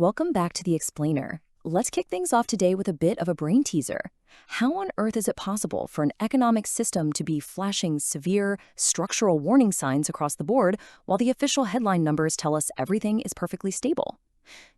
Welcome back to the Explainer. Let's kick things off today with a bit of a brain teaser. How on earth is it possible for an economic system to be flashing severe structural warning signs across the board while the official headline numbers tell us everything is perfectly stable?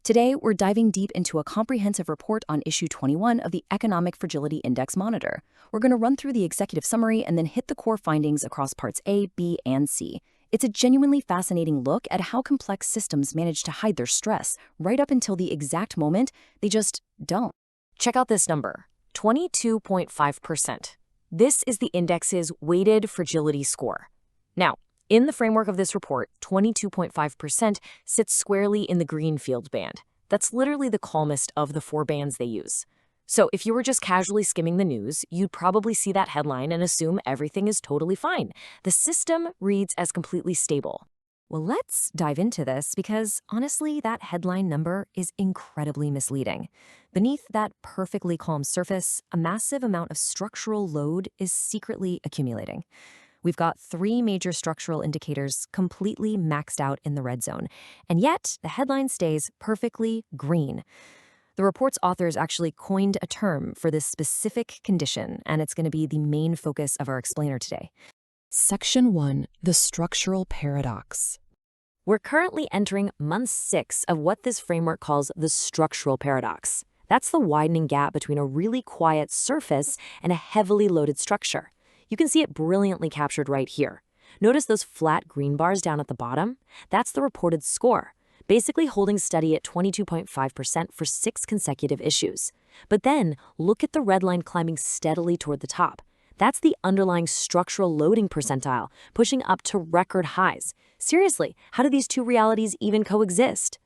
Today, we're diving deep into a comprehensive report on issue 21 of the Economic Fragility Index Monitor. We're going to run through the executive summary and then hit the core findings across parts A, B, and C. It's a genuinely fascinating look at how complex systems manage to hide their stress right up until the exact moment they just don't. Check out this number, 22.5%. This is the index's weighted fragility score. Now, in the framework of this report, 22.5% sits squarely in the green field band. That's literally the calmest of the four bands they use. So if you were just casually skimming the news, you'd probably see that headline and assume everything is totally fine. The system reads as completely stable. Well, let's dive into this because, honestly, that headline number is incredibly misleading. Beneath that perfectly calm surface, a massive amount of structural load is secretly accumulating. We've got three major structural indicators completely maxed out in the red zone, and yet the headline stays perfectly green. The report's authors actually coined a term for this specific condition, and it's going to be the main focus of our explainer today. Section 1, the structural paradox. We're currently entering month 6 of what this framework calls the structural paradox. That's the widening gap between a really quiet surface and a heavily loaded structure. You can see it brilliantly captured right here. Notice those flat green bars down at the bottom? That's the reported score, basically holding steady at 22.5% for 6 consecutive issues. But then, look at the red line climbing steadily toward the top. That's the underlying structural loading percentile, pushing up to record highs. Seriously, how do these two realities even coexist?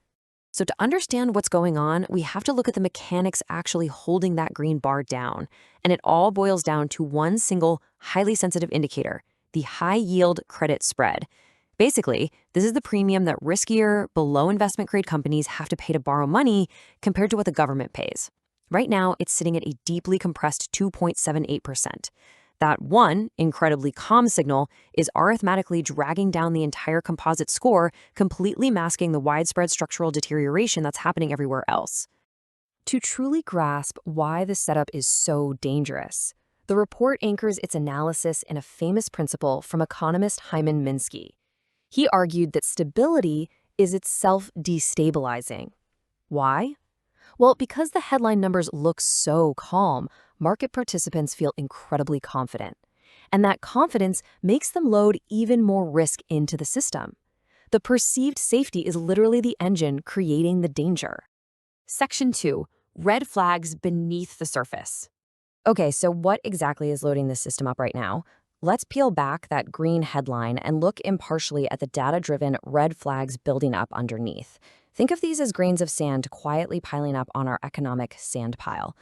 So to understand what's going on, we have to look at the mechanics actually holding that green bar down. And it all boils down to one single, highly sensitive indicator, the high-yield credit spread. Basically, this is the premium that riskier, below investment-grade companies have to pay to borrow money compared to what the government pays. Right now, it's sitting at a deeply compressed 2.78%. That one incredibly calm signal is arithmetically dragging down the entire composite score, completely masking the widespread structural deterioration that's happening everywhere else. To truly grasp why this setup is so dangerous, the report anchors its analysis in a famous principle from economist Hyman Minsky. He argued that stability is itself destabilizing. Why? Well, because the headline numbers look so calm, market participants feel incredibly confident. And that confidence makes them load even more risk into the system. The perceived safety is literally the engine creating the danger. Section 2, red flags beneath the surface. Okay, so what exactly is loading this system up right now? Let's peel back that green headline and look impartially at the data-driven red flags building up underneath. Think of these as grains of sand quietly piling up on our economic sand pile.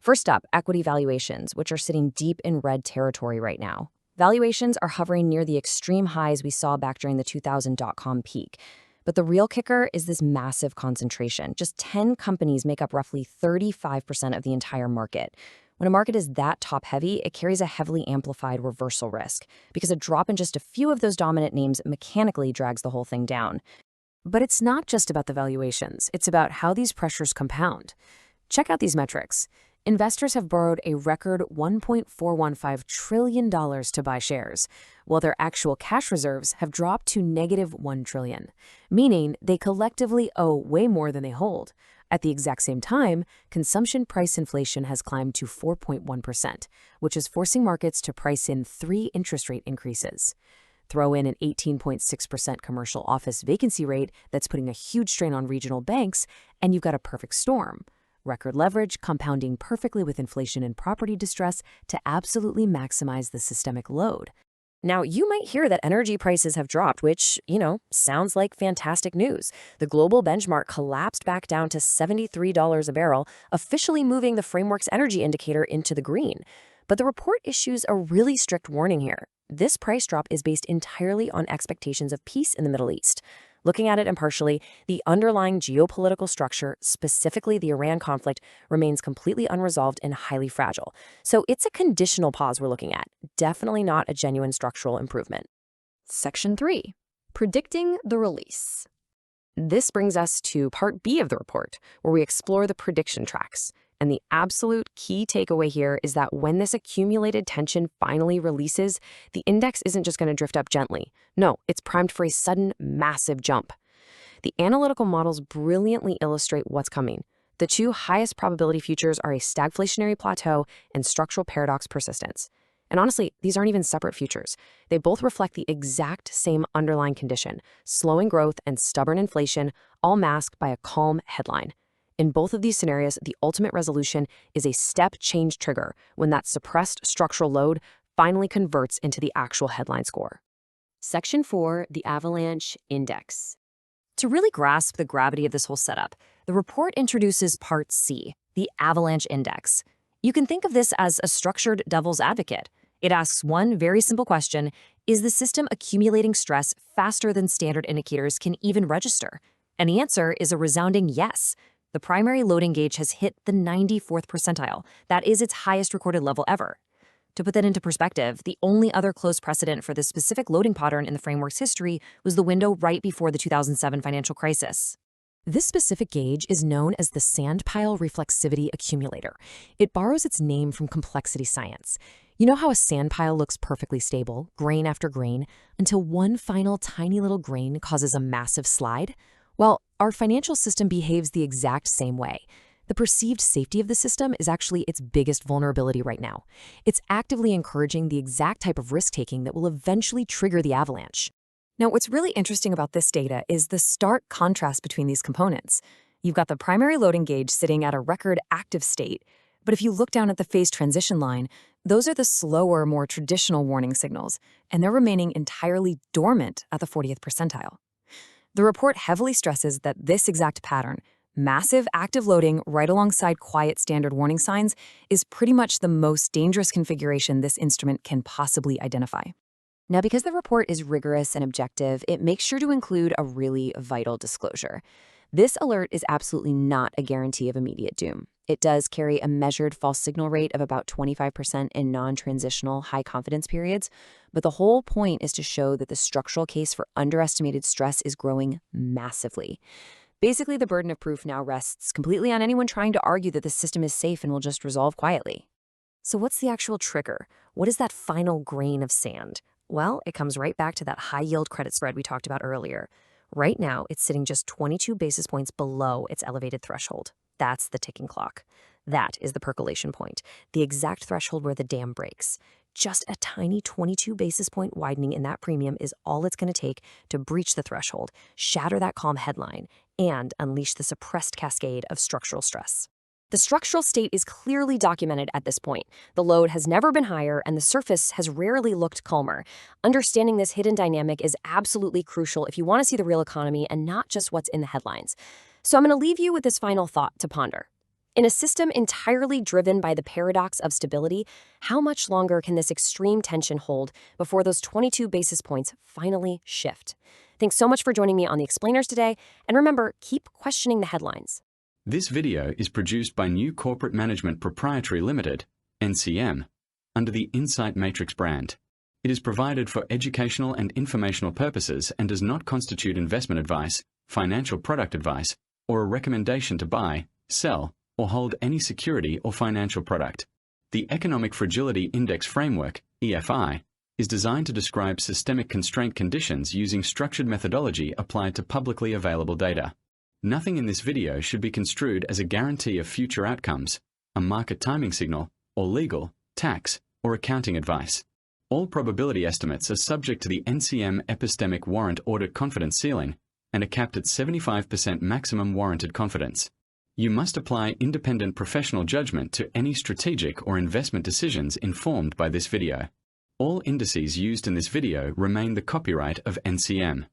First up, equity valuations, which are sitting deep in red territory right now. Valuations are hovering near the extreme highs we saw back during the 2000 dot-com peak. But the real kicker is this massive concentration. Just 10 companies make up roughly 35% of the entire market. When a market is that top-heavy, it carries a heavily amplified reversal risk, because a drop in just a few of those dominant names mechanically drags the whole thing down. But it's not just about the valuations. It's about how these pressures compound. Check out these metrics. Investors have borrowed a record $1.415 trillion to buy shares, while their actual cash reserves have dropped to negative $1 trillion, meaning they collectively owe way more than they hold. At the exact same time, consumption price inflation has climbed to 4.1%, which is forcing markets to price in 3 interest rate increases. Throw in an 18.6% commercial office vacancy rate that's putting a huge strain on regional banks, and you've got a perfect storm. Record leverage compounding perfectly with inflation and property distress to absolutely maximize the systemic load. Now, you might hear that energy prices have dropped, which, sounds like fantastic news. The global benchmark collapsed back down to $73 a barrel, officially moving the framework's energy indicator into the green. But the report issues a really strict warning here. This price drop is based entirely on expectations of peace in the Middle East. Looking at it impartially, the underlying geopolitical structure, specifically the Iran conflict, remains completely unresolved and highly fragile. So it's a conditional pause we're looking at, definitely not a genuine structural improvement. Section 3. Predicting the release. This brings us to part B of the report, where we explore the prediction tracks. And the absolute key takeaway here is that when this accumulated tension finally releases, the index isn't just going to drift up gently. No, it's primed for a sudden, massive jump. The analytical models brilliantly illustrate what's coming. The two highest probability futures are a stagflationary plateau and structural paradox persistence. And honestly, these aren't even separate futures. They both reflect the exact same underlying condition, slowing growth and stubborn inflation, all masked by a calm headline. In both of these scenarios, the ultimate resolution is a step change trigger when that suppressed structural load finally converts into the actual headline score. Section 4, the Avalanche Index. To really grasp the gravity of this whole setup, the report introduces Part C, the Avalanche Index. You can think of this as a structured devil's advocate. It asks one very simple question: is the system accumulating stress faster than standard indicators can even register? And the answer is a resounding yes. The primary loading gauge has hit the 94th percentile. That is its highest recorded level ever. To put that into perspective, the only other close precedent for this specific loading pattern in the framework's history was the window right before the 2007 financial crisis. This specific gauge is known as the sandpile reflexivity accumulator. It borrows its name from complexity science. You know how a sandpile looks perfectly stable, grain after grain, until one final tiny little grain causes a massive slide? Well, our financial system behaves the exact same way. The perceived safety of the system is actually its biggest vulnerability right now. It's actively encouraging the exact type of risk-taking that will eventually trigger the avalanche. Now, what's really interesting about this data is the stark contrast between these components. You've got the primary loading gauge sitting at a record active state, but if you look down at the phase transition line, those are the slower, more traditional warning signals, and they're remaining entirely dormant at the 40th percentile. The report heavily stresses that this exact pattern, massive active loading right alongside quiet standard warning signs, is pretty much the most dangerous configuration this instrument can possibly identify. Now, because the report is rigorous and objective, it makes sure to include a really vital disclosure. This alert is absolutely not a guarantee of immediate doom. It does carry a measured false signal rate of about 25% in non-transitional high-confidence periods, but the whole point is to show that the structural case for underestimated stress is growing massively. Basically, the burden of proof now rests completely on anyone trying to argue that the system is safe and will just resolve quietly. So what's the actual trigger? What is that final grain of sand? Well, it comes right back to that high-yield credit spread we talked about earlier. Right now, it's sitting just 22 basis points below its elevated threshold. That's the ticking clock. That is the percolation point, the exact threshold where the dam breaks. Just a tiny 22 basis point widening in that premium is all it's going to take to breach the threshold, shatter that calm headline, and unleash the suppressed cascade of structural stress. The structural state is clearly documented at this point. The load has never been higher, and the surface has rarely looked calmer. Understanding this hidden dynamic is absolutely crucial if you want to see the real economy and not just what's in the headlines. So I'm going to leave you with this final thought to ponder. In a system entirely driven by the paradox of stability, how much longer can this extreme tension hold before those 22 basis points finally shift? Thanks so much for joining me on The Explainers today, and remember, keep questioning the headlines. This video is produced by New Corporate Management Proprietary Limited, NCM, under the Insight Matrix brand. It is provided for educational and informational purposes and does not constitute investment advice, financial product advice, or a recommendation to buy, sell, or hold any security or financial product. The Economic Fragility Index Framework, EFI, is designed to describe systemic constraint conditions using structured methodology applied to publicly available data. Nothing in this video should be construed as a guarantee of future outcomes, a market timing signal, or legal, tax, or accounting advice. All probability estimates are subject to the NCM epistemic warrant audit confidence ceiling and are capped at 75% maximum warranted confidence. You must apply independent professional judgment to any strategic or investment decisions informed by this video. All indices used in this video remain the copyright of NCM.